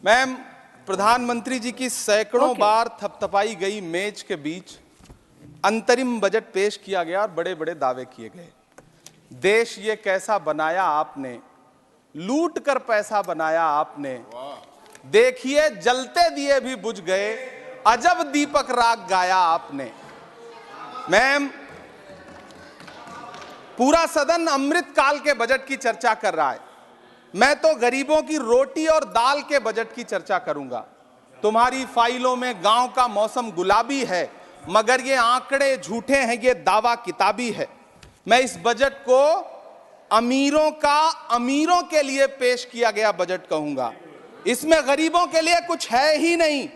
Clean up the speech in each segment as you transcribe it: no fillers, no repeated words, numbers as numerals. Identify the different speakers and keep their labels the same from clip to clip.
Speaker 1: Ma'am, प्रधानमंत्री जी की सैकड़ों बार थपथपाई गई मेज के बीच अंतरिम बजट पेश किया गया और बड़े बड़े दावे किए गए। देश ये कैसा बनाया आपने, लूट कर पैसा बनाया आपने, देखिए जलते दिए भी बुझ गए, अजब दीपक राग गाया आपने। मैम, पूरा सदन अमृत काल के बजट की चर्चा कर रहा है, मैं तो गरीबों की रोटी और दाल के बजट की चर्चा करूंगा। तुम्हारी फाइलों में गांव का मौसम गुलाबी है, मगर ये आंकड़े झूठे हैं, ये दावा किताबी है। मैं इस बजट को अमीरों का अमीरों के लिए पेश किया गया बजट कहूंगा। इसमें गरीबों के लिए कुछ है ही नहीं।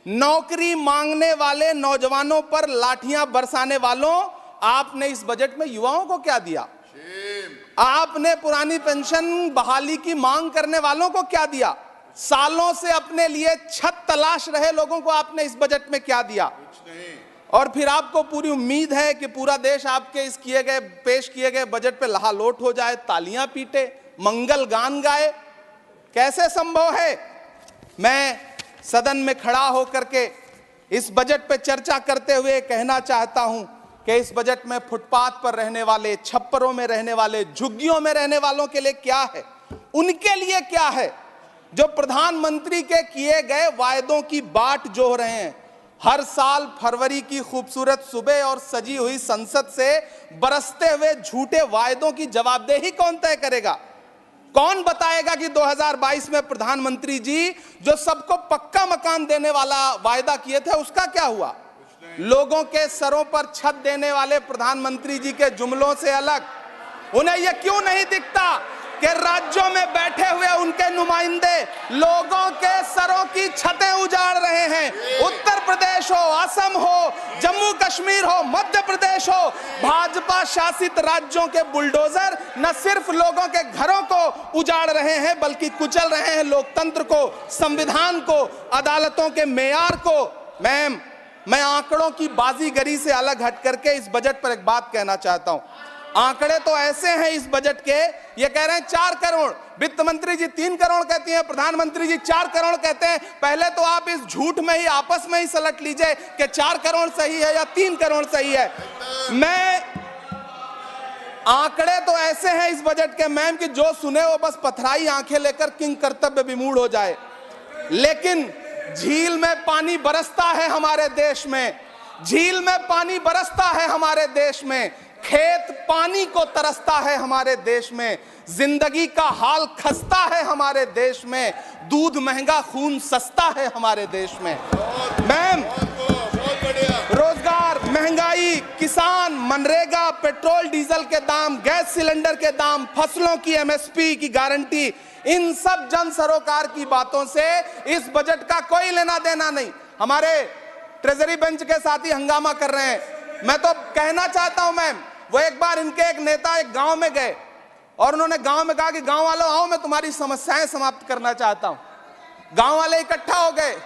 Speaker 1: नौकरी मांगने वाले नौजवानों पर लाठियां बरसाने वालों, आपने इस बजट में युवाओं को क्या दिया? आपने पुरानी पेंशन बहाली की मांग करने वालों को क्या दिया? सालों से अपने लिए छत तलाश रहे लोगों को आपने इस बजट में क्या दिया? कुछ नहीं। और फिर आपको पूरी उम्मीद है कि पूरा देश आपके इस पेश किए गए बजट पे लहालोट हो जाए, तालियां पीटे, मंगल गान गाए। कैसे संभव है? मैं सदन में खड़ा होकर के इस बजट पे चर्चा करते हुए कहना चाहता हूं कि इस बजट में फुटपाथ पर रहने वाले, छप्परों में रहने वाले, झुग्गियों में रहने वालों के लिए क्या है, उनके लिए क्या है जो प्रधानमंत्री के किए गए वायदों की बाट जोह रहे हैं। हर साल फरवरी की खूबसूरत सुबह और सजी हुई संसद से बरसते हुए झूठे वायदों की जवाबदेही कौन तय करेगा? कौन बताएगा कि 2022 में प्रधानमंत्री जी जो सबको पक्का मकान देने वाला वायदा किए थे उसका क्या हुआ? लोगों के सरों पर छत देने वाले प्रधानमंत्री जी के जुमलों से अलग उन्हें यह क्यों नहीं दिखता कि राज्यों में बैठे हुए उनके नुमाइंदे लोगों के सरों की छतें उजाड़ रहे हैं? उत्तर प्रदेश हो, असम हो, जम्मू कश्मीर हो, मध्य प्रदेश हो, भाजपा शासित राज्यों के बुलडोजर न सिर्फ लोगों के घरों को उजाड़ रहे हैं बल्कि कुचल रहे हैं लोकतंत्र को, संविधान को, अदालतों के मेयार को। मैम, मैं आंकड़ों की बाजीगरी से अलग हट करके इस बजट पर एक बात कहना चाहता हूं। आंकड़े तो ऐसे हैं इस बजट के, ये कह रहे हैं 4 करोड़, वित्त मंत्री जी 3 करोड़ कहती हैं, प्रधानमंत्री जी 4 करोड़ कहते हैं। पहले तो आप इस झूठ में ही आपस में ही सलट लीजिए कि 4 करोड़ सही है या 3 करोड़ सही है। मैं आंकड़े तो ऐसे हैं इस बजट के मैम कि जो सुने वो बस पथराई आंखें लेकर किंग कर्तव्य विमूढ़ हो जाए। लेकिन झील में पानी बरसता है हमारे देश में, झील में पानी बरसता है हमारे देश में, खेत पानी को तरसता है हमारे देश में, जिंदगी का हाल खस्ता है हमारे देश में, दूध महंगा खून सस्ता है हमारे देश में। मैम, रोजगार, महंगाई, किसान, मनरेगा, पेट्रोल डीजल के दाम, गैस सिलेंडर के दाम, फसलों की एमएसपी की गारंटी, इन सब जन सरोकार की बातों से इस बजट का कोई लेना देना नहीं। हमारे ट्रेजरी बेंच के साथी हंगामा कर रहे हैं। मैं तो कहना चाहता हूं मैम, वो एक बार इनके एक नेता एक गांव में गए और उन्होंने गांव में कहा कि गांव वालों आओ, मैं तुम्हारी समस्याएं समाप्त करना चाहता हूं। गांव वाले इकट्ठा हो गए।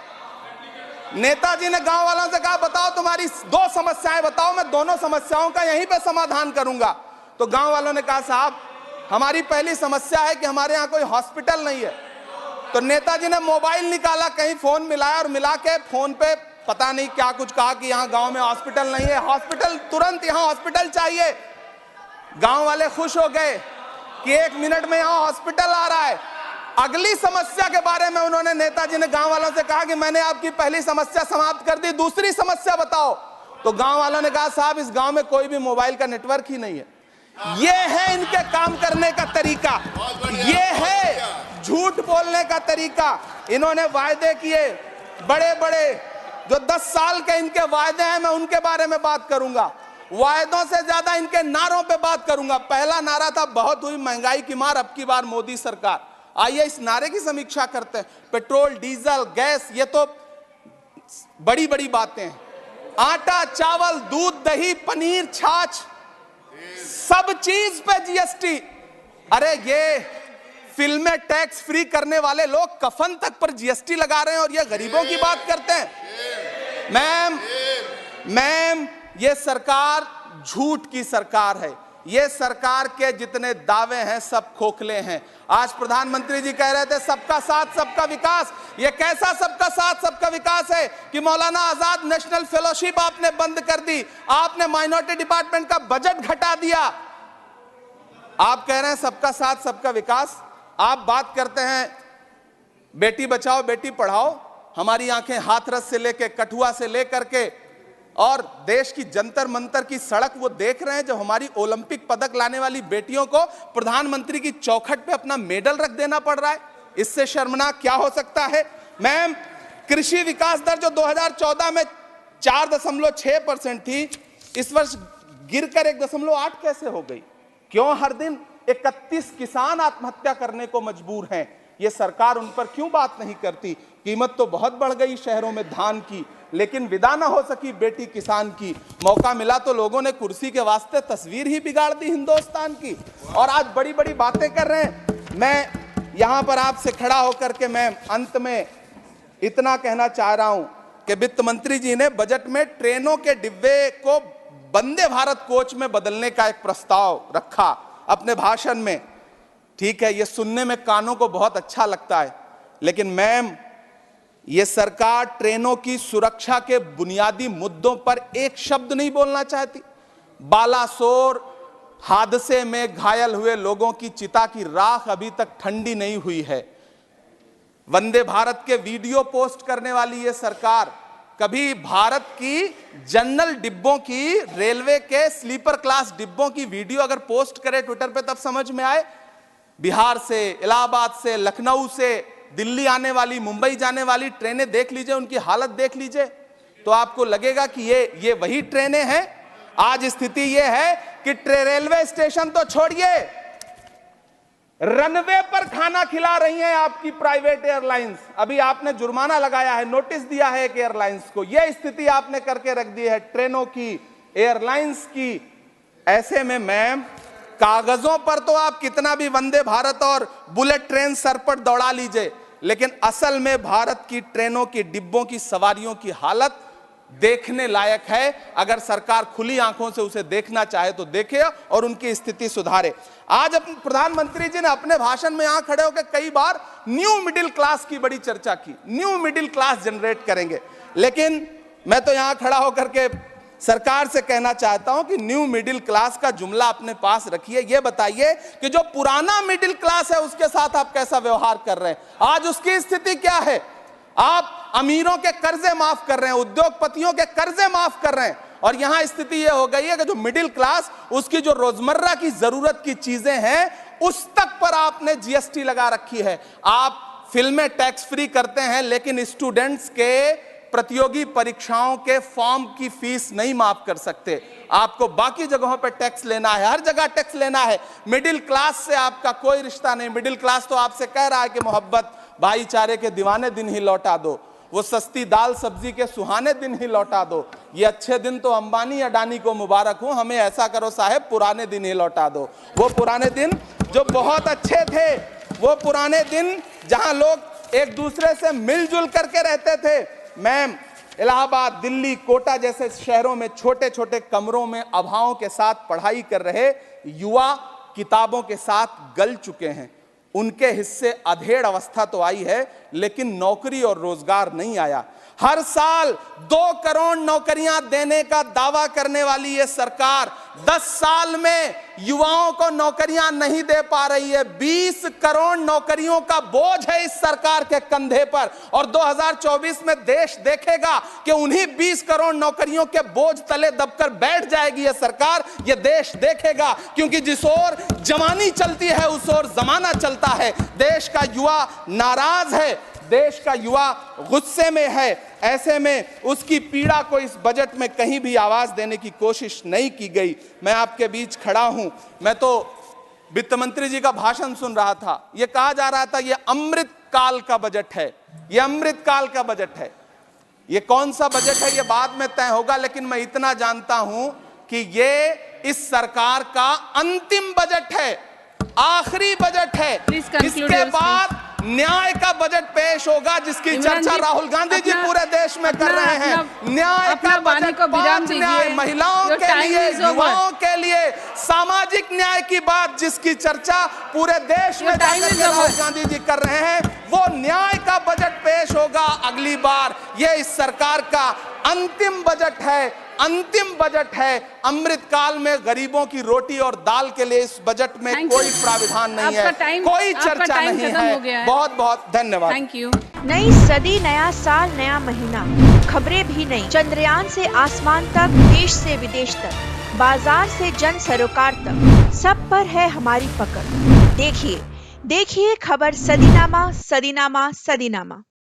Speaker 1: नेताजी ने गांव वालों से कहा बताओ तुम्हारी 2 समस्याएं बताओ, मैं दोनों समस्याओं का यहीं पे समाधान करूंगा। तो गांव वालों ने कहा साहब हमारी पहली समस्या है कि हमारे यहाँ कोई हॉस्पिटल नहीं है। तो नेताजी ने मोबाइल निकाला, कहीं फोन मिलाया और मिला के फोन पे पता नहीं क्या कुछ कहा कि यहाँ गांव में हॉस्पिटल नहीं है, हॉस्पिटल तुरंत, यहाँ हॉस्पिटल चाहिए। गांव वाले खुश हो गए कि 1 मिनट में यहाँ हॉस्पिटल आ रहा है। अगली समस्या के बारे में उन्होंने, नेताजी ने गांव वालों से कहा कि मैंने आपकी पहली समस्या समाप्त कर दी, दूसरी समस्या बताओ। तो गांव वालों ने कहा साहब इस गांव में कोई भी मोबाइल का नेटवर्क ही नहीं है। ये है इनके काम करने का तरीका, ये है झूठ बोलने का तरीका। इन्होंने वायदे किए बड़े बड़े, जो 10 साल के इनके वायदे हैं मैं उनके बारे में बात करूंगा। वायदों से ज्यादा इनके नारों पे बात करूंगा। पहला नारा था बहुत हुई महंगाई की मार, अब की बार मोदी सरकार। आइए इस नारे की समीक्षा करते हैं। पेट्रोल, डीजल, गैस, ये तो बड़ी बड़ी बातें हैं। आटा, चावल, दूध, दही, पनीर, छाछ, सब चीज पे जीएसटी। अरे ये फिल्में टैक्स फ्री करने वाले लोग कफन तक पर जीएसटी लगा रहे हैं और ये गरीबों की बात करते हैं। मैम, ये सरकार झूठ की सरकार है। ये सरकार के जितने दावे हैं सब खोखले हैं। आज प्रधानमंत्री जी कह रहे थे सबका साथ सबका विकास। ये कैसा सबका साथ सबका विकास है कि मौलाना आजाद नेशनल फेलोशिप आपने बंद कर दी, आपने माइनॉरिटी डिपार्टमेंट का बजट घटा दिया। आप कह रहे हैं सबका साथ सबका विकास। आप बात करते हैं बेटी बचाओ बेटी पढ़ाओ। हमारी आंखें हाथरस से लेकर कठुआ से लेकर के और देश की जंतर मंतर की सड़क वो देख रहे हैं, जब हमारी ओलंपिक पदक लाने वाली बेटियों को प्रधानमंत्री की चौखट पे अपना मेडल रख देना पड़ रहा है। इससे शर्मनाक क्या हो सकता है। मैम, कृषि विकास दर जो 2014 में 4.6% थी, इस वर्ष गिरकर 1.8 कैसे हो गई? क्यों हर दिन 31 किसान आत्महत्या करने को मजबूर हैं? ये सरकार उन पर क्यों बात नहीं करती? कीमत तो बहुत बढ़ गई शहरों में धान की, लेकिन विदा ना हो सकी बेटी किसान की। मौका मिला तो लोगों ने कुर्सी के वास्ते तस्वीर ही बिगाड़ दी हिंदुस्तान की, और आज बड़ी बड़ी बातें कर रहे हैं। मैं यहां पर आपसे खड़ा होकर के मैं अंत में इतना कहना चाह रहा हूं कि वित्त मंत्री जी ने बजट में ट्रेनों के डिब्बे को वंदे भारत कोच में बदलने का एक प्रस्ताव रखा अपने भाषण में। ठीक है, ये सुनने में कानों को बहुत अच्छा लगता है, लेकिन मैम, ये सरकार ट्रेनों की सुरक्षा के बुनियादी मुद्दों पर एक शब्द नहीं बोलना चाहती। बालासोर हादसे में घायल हुए लोगों की चिता की राख अभी तक ठंडी नहीं हुई है। वंदे भारत के वीडियो पोस्ट करने वाली ये सरकार कभी भारत की जनरल डिब्बों की, रेलवे के स्लीपर क्लास डिब्बों की वीडियो अगर पोस्ट करे ट्विटर पे तब समझ में आए। बिहार से, इलाहाबाद से, लखनऊ से दिल्ली आने वाली, मुंबई जाने वाली ट्रेनें देख लीजिए, उनकी हालत देख लीजिए, तो आपको लगेगा कि ये वही ट्रेनें हैं। आज स्थिति ये है कि रेलवे स्टेशन तो छोड़िए, रनवे पर खाना खिला रही हैं आपकी प्राइवेट एयरलाइंस। अभी आपने जुर्माना लगाया है, नोटिस दिया है एक एयरलाइंस को। यह स्थिति आपने करके रख दी है ट्रेनों की, एयरलाइंस की। ऐसे में मैम, कागजों पर तो आप कितना भी वंदे भारत और बुलेट ट्रेन सर पर दौड़ा लीजिए, लेकिन असल में भारत की ट्रेनों की डिब्बों की सवारियों की हालत देखने लायक है। अगर सरकार खुली आंखों से उसे देखना चाहे तो देखे और उनकी स्थिति सुधारे। आज अपने प्रधानमंत्री जी ने अपने भाषण में यहां खड़े होकर कई बार न्यू मिडिल क्लास की बड़ी चर्चा की, न्यू मिडिल क्लास जनरेट करेंगे। लेकिन मैं तो यहां खड़ा होकर के सरकार से कहना चाहता हूं कि न्यू मिडिल क्लास का जुमला अपने पास रखिए। यह बताइए कि जो पुराना मिडिल क्लास है उसके साथ आप कैसा व्यवहार कर रहे हैं। आज उसकी स्थिति क्या है? आप अमीरों के कर्जे माफ कर रहे हैं, उद्योगपतियों के कर्जे माफ कर रहे हैं, और यहां स्थिति यह हो गई है कि जो मिडिल क्लास, उसकी जो रोजमर्रा की जरूरत की चीजें हैं उस तक पर आपने जीएसटी लगा रखी है। आप फिल्में टैक्स फ्री करते हैं, लेकिन स्टूडेंट्स के प्रतियोगी परीक्षाओं के फॉर्म की फीस नहीं माफ कर सकते। आपको बाकी जगहों पर टैक्स लेना है, हर जगह टैक्स लेना है। मिडिल क्लास से आपका कोई रिश्ता नहीं। मिडिल क्लास तो आपसे कह रहा है कि मोहब्बत, भाईचारे के दीवाने दिन ही लौटा दो, वो सस्ती दाल सब्जी के सुहाने दिन ही लौटा दो। ये अच्छे दिन तो अंबानी अडानी को मुबारक हो, हमें ऐसा करो साहब पुराने दिन ही लौटा दो। वो पुराने दिन जो बहुत अच्छे थे, वो पुराने दिन जहां लोग एक दूसरे से मिलजुल करके रहते थे। मैम, इलाहाबाद, दिल्ली, कोटा जैसे शहरों में छोटे छोटे कमरों में अभावों के साथ पढ़ाई कर रहे युवा किताबों के साथ गल चुके हैं। उनके हिस्से अधेड़ अवस्था तो आई है, लेकिन नौकरी और रोजगार नहीं आया। हर साल 2 करोड़ नौकरियां देने का दावा करने वाली ये सरकार 10 साल में युवाओं को नौकरियां नहीं दे पा रही है। 20 करोड़ नौकरियों का बोझ है इस सरकार के कंधे पर, और 2024 में देश देखेगा कि उन्हीं 20 करोड़ नौकरियों के बोझ तले दबकर बैठ जाएगी ये सरकार। ये देश देखेगा, क्योंकि जिस ओर जवानी चलती है उस ओर जमाना चलता है। देश का युवा नाराज है, देश का युवा गुस्से में है। ऐसे में उसकी पीड़ा को इस बजट में कहीं भी आवाज देने की कोशिश नहीं की गई। मैं आपके बीच खड़ा हूं, मैं तो वित्त मंत्री जी का भाषण सुन रहा था। यह कहा जा रहा था ये अमृत काल का बजट है, ये अमृत काल का बजट है। ये कौन सा बजट है ये बाद में तय होगा, लेकिन मैं इतना जानता हूं कि ये इस सरकार का अंतिम बजट है, आखिरी बजट है। इसके बाद न्याय का बजट पेश होगा जिसकी चर्चा राहुल गांधी जी पूरे देश में कर रहे हैं। न्याय का बजट, 5 न्याय, महिलाओं के लिए, युवाओं के लिए, सामाजिक न्याय की बात जिसकी चर्चा पूरे देश में राहुल गांधी जी कर रहे हैं, वो न्याय का बजट पेश होगा अगली बार। ये इस सरकार का अंतिम बजट है, अंतिम बजट है। अमृतकाल में गरीबों की रोटी और दाल के लिए इस बजट में कोई प्राविधान नहीं है, कोई चर्चा नहीं है। बहुत बहुत धन्यवाद।
Speaker 2: Thank you.
Speaker 3: नई सदी, नया साल, नया महीना, खबरें भी नई। चंद्रयान से आसमान तक, देश से विदेश तक, बाजार से जन सरोकार तक, सब पर है हमारी पकड़। देखिए खबर सदीनामा, सदीनामा, सदीनामा।